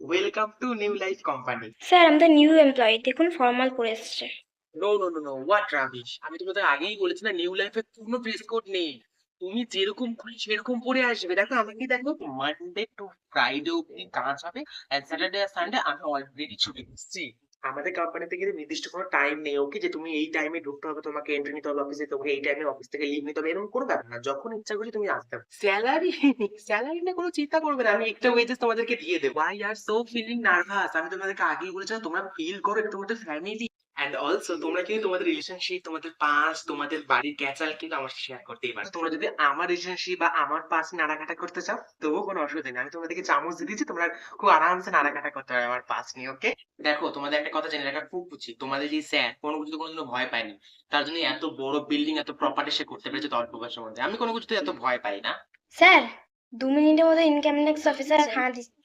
Welcome to new life company. Sir আমাদের new employee দেখুন formal করে এসছে। No no no no, what rubbish! আমি তোমাদের আগেই বলেছি না, নিউ লাইফে কোনো ড্রেস কোড নেই। তুমি যেরকম খুশি সেরকম পরে আসবে। দেখো আমাকে, দেখো মানডে টু ফ্রাইডে অব্দি কাজ হবে, এন্ড স্যাটারডে আর সানডে আমি অলরেডি ছুটি নিচ্ছি। আমাদের কোম্পানিতে কিন্তু নির্দিষ্ট কোনো টাইম নেই, ওকে, যে তুমি এই টাইমে ঢুকতে হবে, তোমাকে এন্ট্রি নিতে হবে অফিসে, তোমাকে এই টাইমে অফিস থেকে লিভ নিতে হবে, এরকম কোনো ব্যাপার না। যখন ইচ্ছা করছে তুমি আসতে হবে। স্যালারি স্যালারি নিয়ে কোনো চিন্তা করবে না, আমি একটা ওয়েজেস তোমাদেরকে দিয়ে দেবো। I are so feeling nervous. আমি তোমাদেরকে আগেই বলেছিলাম, তোমরা ফিল করো এটা তোমাদের ফ্যামিলি। অ্যান্ড অলসো তোমরা কিন্তু তোমাদের রিলেশনশিপ, তোমাদের পাস্ট, তোমাদের বাড়ির ক্যাচাল কিন্তু আমার সাথে শেয়ার করতেই পারো। তোমরা যদি আমার রিলেশনশিপ বা আমার পাস্ট নাড়াঘাটা করতে চাও, তবুও কোনো অসুবিধা নেই। আমি তোমাদেরকে চামচ দিয়ে দিচ্ছি, তোমরা খুব আরামসে নাড়াঘাটা করতে পারো আমার পাস্ট নিয়ে, ওকে? দেখো, তোমাদের একটা কথা জেনে রাখা খুব উচিত, তোমাদের যে স্যার কোনো কিছুতে কোনোদিনও ভয় পায়নি। তার জন্য এত বড় বিল্ডিং এত প্রপার্টি সে করতে পেরেছে অল্প বয়সের মধ্যে। আমি কোনো কিছুতে এত ভয় পাই না। স্যার 2 মিনিটের মধ্যে ইনকাম ট্যাক্স অফিসার খানা দিচ্ছে।